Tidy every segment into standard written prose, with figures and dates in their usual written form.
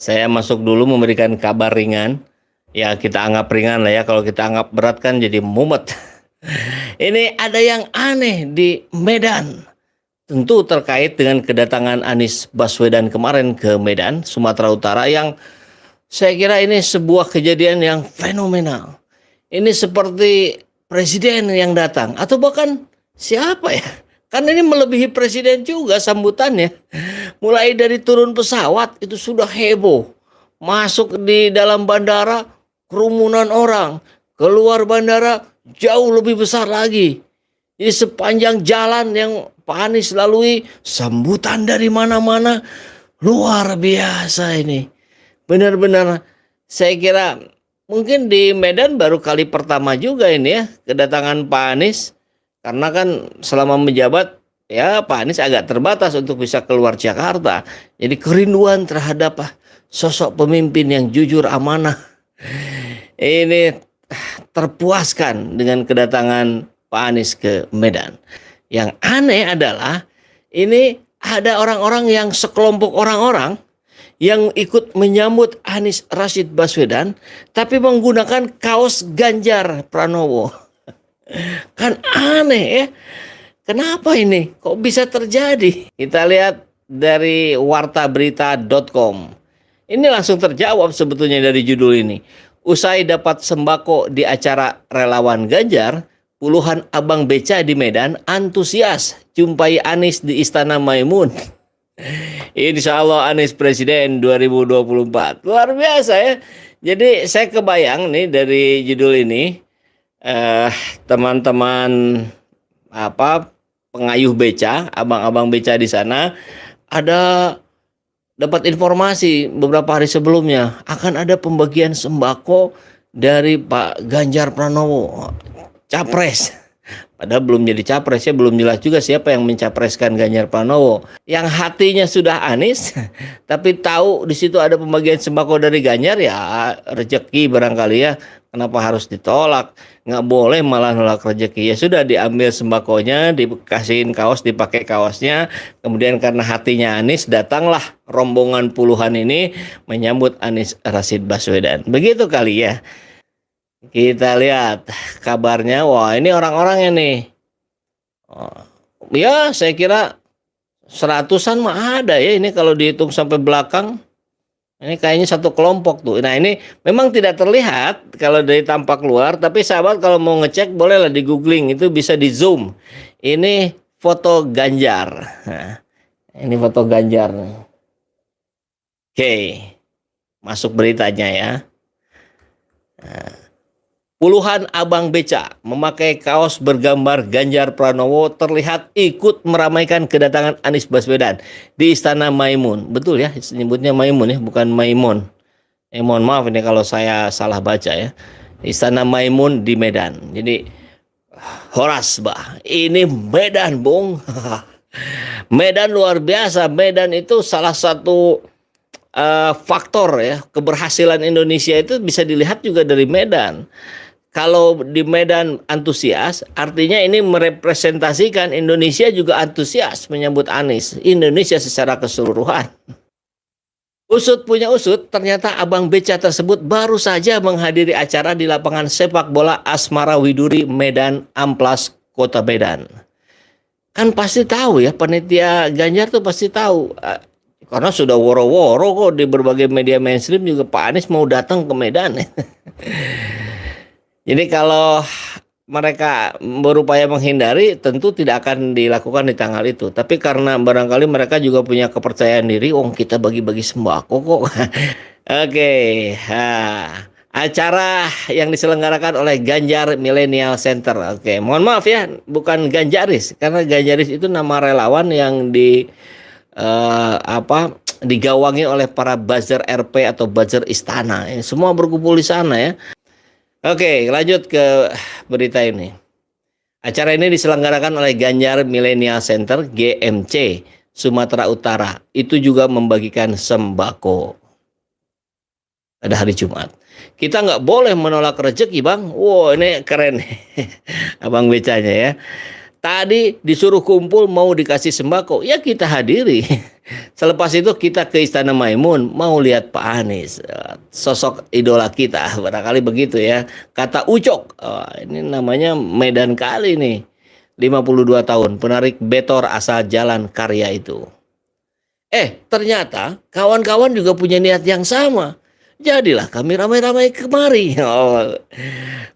Saya masuk dulu memberikan kabar ringan. Ya kita anggap ringan lah ya. Kalau kita anggap berat kan jadi mumet. Ini ada yang aneh di Medan. Tentu terkait dengan kedatangan Anies Baswedan kemarin ke Medan, Sumatera Utara, yang saya kira ini sebuah kejadian yang fenomenal. Ini seperti presiden yang datang atau bahkan siapa ya? Kan ini melebihi presiden juga sambutannya. Mulai dari turun pesawat itu sudah heboh. Masuk di dalam bandara kerumunan orang. Keluar bandara jauh lebih besar lagi. Jadi sepanjang jalan yang Pak Anies lalui, sambutan dari mana-mana. Luar biasa ini. Benar-benar saya kira mungkin di Medan baru kali pertama juga ini ya kedatangan Pak Anies. Karena kan selama menjabat ya Pak Anies agak terbatas untuk bisa keluar Jakarta. Jadi kerinduan terhadap sosok pemimpin yang jujur amanah ini terpuaskan dengan kedatangan Pak Anies ke Medan. Yang aneh adalah ini ada orang-orang yang sekelompok orang-orang yang ikut menyambut Anies Rashid Baswedan tapi menggunakan kaos Ganjar Pranowo. Kan aneh ya. Kenapa ini? Kok bisa terjadi? Kita lihat dari wartaberita.com. Ini langsung terjawab sebetulnya dari judul ini. Usai dapat sembako di acara relawan Ganjar, puluhan abang beca di Medan antusias jumpai Anies di Istana Maimun. Insya Allah Anies Presiden 2024. Luar biasa ya. Jadi saya kebayang nih dari judul ini, teman-teman pengayuh beca, abang-abang beca di sana ada dapat informasi beberapa hari sebelumnya akan ada pembagian sembako dari Pak Ganjar Pranowo, capres. Padahal belum jadi capres ya, belum jelas juga siapa yang mencapreskan Ganjar Pranowo. Yang hatinya sudah Anies, tapi tahu di situ ada pembagian sembako dari Ganjar, ya rezeki barangkali ya. Kenapa harus ditolak? Nggak boleh malah nolak rezeki. Ya sudah diambil sembakonya, dikasihin kaos, dipakai kaosnya. Kemudian karena hatinya Anies, datanglah rombongan puluhan ini menyambut Anies Rashid Baswedan. Begitu kali ya. Kita lihat kabarnya. Wah, ini orang-orangnya nih. Ya, saya kira seratusan mah ada ya. Ini kalau dihitung sampai belakang. Ini kayaknya satu kelompok tuh. Nah, ini memang tidak terlihat kalau dari tampak luar. Tapi sahabat kalau mau ngecek bolehlah di googling. Itu bisa di zoom. Ini foto Ganjar. Nah, ini foto Ganjar. Oke. Masuk beritanya ya. Nah. Puluhan abang beca memakai kaos bergambar Ganjar Pranowo terlihat ikut meramaikan kedatangan Anies Baswedan di Istana Maimun. Betul ya, nyebutnya Maimun ya, bukan Maimun. Mohon maaf ini kalau saya salah baca ya. Istana Maimun di Medan. Jadi horas bah, ini Medan bung. Medan luar biasa. Medan itu salah satu faktor ya keberhasilan Indonesia itu bisa dilihat juga dari Medan. Kalau di Medan antusias, artinya ini merepresentasikan Indonesia juga antusias menyambut Anies. Indonesia secara keseluruhan. Usut punya usut, ternyata abang beca tersebut baru saja menghadiri acara di lapangan sepak bola Asmara Widuri Medan Amplas, Kota Medan. Kan pasti tahu ya, panitia Ganjar tuh pasti tahu. Karena sudah woro-woro kok di berbagai media mainstream juga Pak Anies mau datang ke Medan. Jadi kalau mereka berupaya menghindari tentu tidak akan dilakukan di tanggal itu. Tapi karena barangkali mereka juga punya kepercayaan diri, kita bagi-bagi sembako kok. Oke, acara yang diselenggarakan oleh Ganjar Millennial Center. Oke, mohon maaf ya, bukan Ganjaris. Karena Ganjaris itu nama relawan yang digawangi oleh para buzzer RP atau buzzer istana. Semua berkumpul di sana ya. Oke, lanjut ke berita ini. Acara ini diselenggarakan oleh Ganjar Millennial Center GMC Sumatera Utara. Itu juga membagikan sembako pada hari Jumat. Kita nggak boleh menolak rezeki bang. Wow, ini keren abang becanya ya. Tadi disuruh kumpul mau dikasih sembako, ya kita hadiri. Selepas itu kita ke Istana Maimun mau lihat Pak Anies, sosok idola kita, barangkali begitu ya. Kata Ucok, ini namanya Medan kali nih, 52 tahun, penarik Betor asal Jalan Karya itu. Ternyata kawan-kawan juga punya niat yang sama. Jadilah kami ramai-ramai kemari. Oh,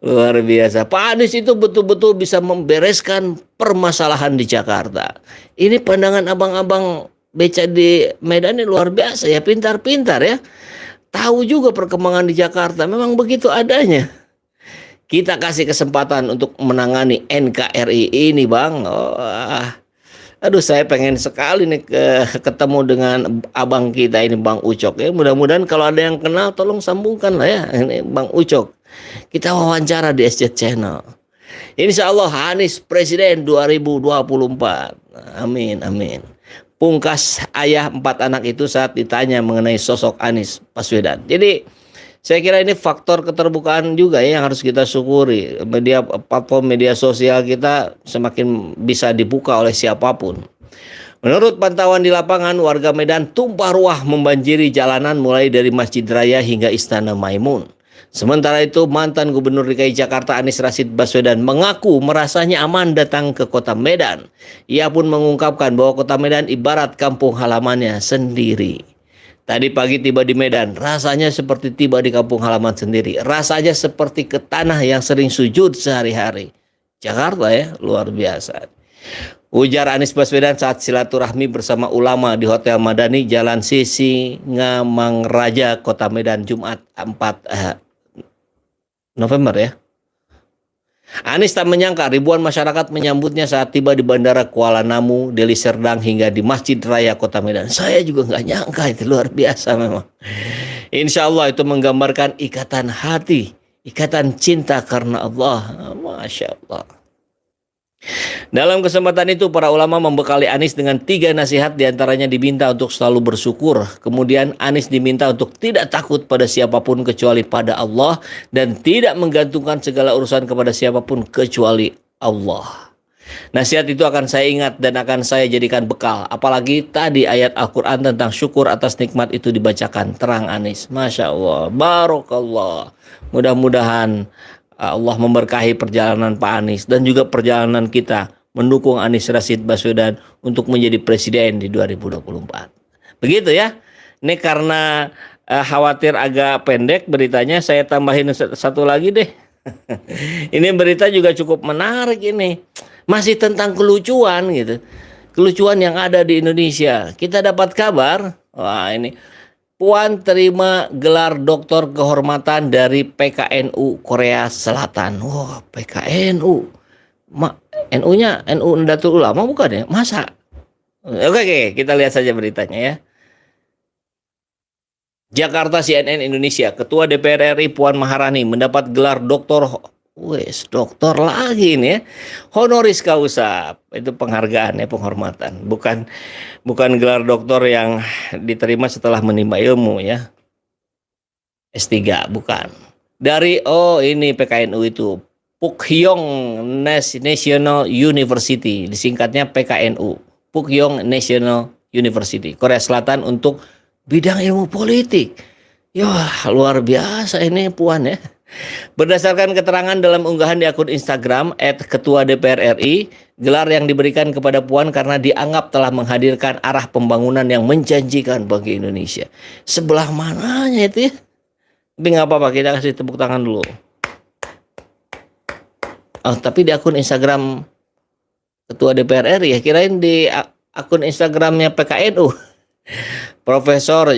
luar biasa. Pak Anies itu betul-betul bisa membereskan permasalahan di Jakarta. Ini pandangan abang-abang beca di Medan ini luar biasa ya, pintar-pintar ya. Tahu juga perkembangan di Jakarta, memang begitu adanya. Kita kasih kesempatan untuk menangani NKRI ini, Bang. Aduh, saya pengen sekali nih ketemu dengan abang kita ini, Bang Ucok ya. Mudah-mudahan kalau ada yang kenal tolong sambungkan lah ya, ini Bang Ucok. Kita wawancara di SC Channel. Insya Allah Anies Presiden 2024. Amin, amin. Pungkas ayah 4 anak itu saat ditanya mengenai sosok Anies Baswedan. Jadi saya kira ini faktor keterbukaan juga ya yang harus kita syukuri. Platform media sosial kita semakin bisa dibuka oleh siapapun. Menurut pantauan di lapangan, warga Medan tumpah ruah membanjiri jalanan mulai dari Masjid Raya hingga Istana Maimun. Sementara itu, mantan Gubernur DKI Jakarta Anies Rashid Baswedan mengaku merasanya aman datang ke kota Medan. Ia pun mengungkapkan bahwa kota Medan ibarat kampung halamannya sendiri. Tadi pagi tiba di Medan, rasanya seperti tiba di kampung halaman sendiri. Rasanya seperti ke tanah yang sering sujud sehari-hari. Jakarta ya, luar biasa. Ujar Anies Baswedan saat silaturahmi bersama ulama di Hotel Madani, Jalan Sisingamangaraja, Kota Medan, Jumat 4 November ya. Anies tak menyangka ribuan masyarakat menyambutnya saat tiba di Bandara Kuala Namu, Deli Serdang hingga di Masjid Raya Kota Medan. Saya juga nggak nyangka, itu luar biasa memang. Insya Allah itu menggambarkan ikatan hati, ikatan cinta karena Allah. Masya Allah. Dalam kesempatan itu para ulama membekali Anies dengan 3 nasihat, diantaranya diminta untuk selalu bersyukur. Kemudian Anies diminta untuk tidak takut pada siapapun kecuali pada Allah dan tidak menggantungkan segala urusan kepada siapapun kecuali Allah. Nasihat itu akan saya ingat dan akan saya jadikan bekal. Apalagi tadi ayat Al-Quran tentang syukur atas nikmat itu dibacakan, terang Anies. Masya Allah, barokallah. Mudah-mudahan Allah memberkahi perjalanan Pak Anies dan juga perjalanan kita mendukung Anies Rashid Baswedan untuk menjadi presiden di 2024. Begitu ya. Ini karena khawatir agak pendek beritanya, saya tambahin satu lagi deh. Ini berita juga cukup menarik ini. Masih tentang kelucuan gitu. Kelucuan yang ada di Indonesia. Kita dapat kabar, wah ini Puan terima gelar doktor kehormatan dari PKNU Korea Selatan. Wah, PKNU. NU-nya NU Nahdlatul Ulama bukan ya? Masa? Oke, kita lihat saja beritanya ya. Jakarta, CNN Indonesia. Ketua DPR RI Puan Maharani mendapat gelar doktor. Doktor lagi ini ya. Honoris causa. Itu penghargaan ya, penghormatan. Bukan gelar doktor yang diterima setelah menimba ilmu ya. S3, bukan. Dari ini PKNU itu. Pukyong National University, disingkatnya PKNU. Pukyong National University, Korea Selatan untuk bidang ilmu politik. Luar biasa ini Puan ya. Berdasarkan keterangan dalam unggahan di akun Instagram @ketua DPR RI, gelar yang diberikan kepada Puan karena dianggap telah menghadirkan arah pembangunan yang menjanjikan bagi Indonesia. Sebelah mananya itu ya? Tapi nggak apa-apa, kita kasih tepuk tangan dulu. Tapi di akun Instagram Ketua DPR RI ya, kirain di akun Instagramnya PKNU. Profesor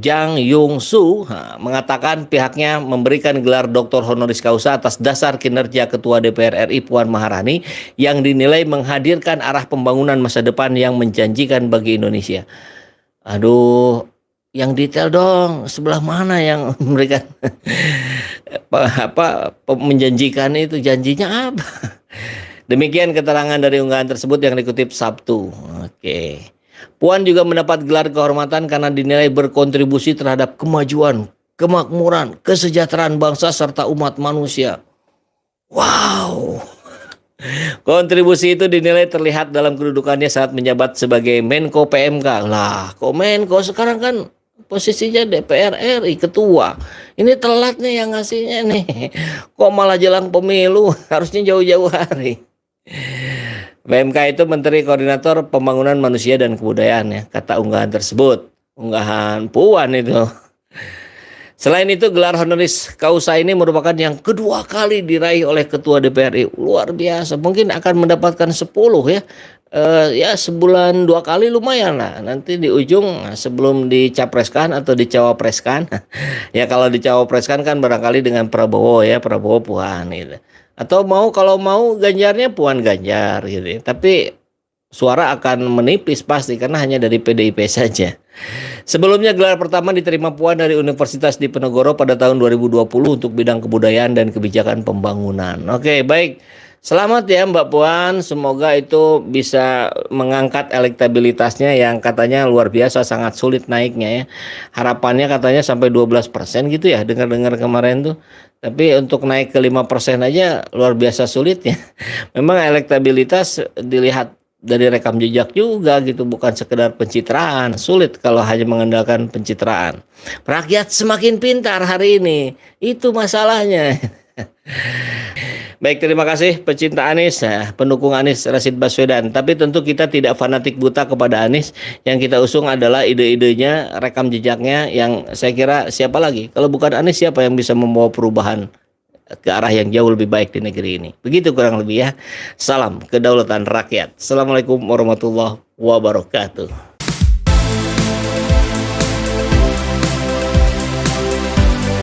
Jang Yung Soo mengatakan pihaknya memberikan gelar doktor honoris causa atas dasar kinerja Ketua DPR RI Puan Maharani yang dinilai menghadirkan arah pembangunan masa depan yang menjanjikan bagi Indonesia. Aduh, yang detail dong, sebelah mana yang memberikan menjanjikan itu, janjinya apa? Demikian keterangan dari unggahan tersebut yang dikutip Sabtu. Oke. Puan juga mendapat gelar kehormatan karena dinilai berkontribusi terhadap kemajuan, kemakmuran, kesejahteraan bangsa serta umat manusia. Wow. Kontribusi itu dinilai terlihat dalam kedudukannya saat menjabat sebagai Menko PMK. Lah, kok Menko sekarang kan posisinya DPR RI ketua. Ini telatnya yang ngasihnya nih. Kok malah jelang pemilu? Harusnya jauh-jauh hari. PMK itu Menteri Koordinator Pembangunan Manusia dan Kebudayaan ya, kata unggahan tersebut. Unggahan Puan itu. Selain itu, gelar honoris causa ini merupakan yang kedua kali diraih oleh Ketua DPR RI. Luar biasa. Mungkin akan mendapatkan 10 ya. Ya sebulan 2 kali lumayan lah. Nanti di ujung sebelum dicapreskan atau dicawapreskan. Ya kalau dicawapreskan kan barangkali dengan Prabowo ya. Prabowo Puan gitu. Atau kalau mau Ganjarnya Puan Ganjar gitu ya. Tapi suara akan menipis pasti karena hanya dari PDIP saja. Sebelumnya gelar pertama diterima Puan dari Universitas Diponegoro pada tahun 2020 untuk bidang kebudayaan dan kebijakan pembangunan. Oke, baik. Selamat ya Mbak Puan, semoga itu bisa mengangkat elektabilitasnya yang katanya luar biasa sangat sulit naiknya ya. Harapannya katanya sampai 12% gitu ya, dengar-dengar kemarin tuh. Tapi untuk naik ke 5% aja luar biasa sulitnya. Memang elektabilitas dilihat dari rekam jejak juga gitu, bukan sekedar pencitraan. Sulit kalau hanya mengandalkan pencitraan. Rakyat semakin pintar hari ini, itu masalahnya. Baik, terima kasih pecinta Anies, pendukung Anies Rashid Baswedan. Tapi tentu kita tidak fanatik buta kepada Anies. Yang kita usung adalah ide-idenya, rekam jejaknya yang saya kira siapa lagi? Kalau bukan Anies siapa yang bisa membawa perubahan ke arah yang jauh lebih baik di negeri ini. Begitu kurang lebih ya. Salam kedaulatan rakyat. Assalamualaikum warahmatullahi wabarakatuh.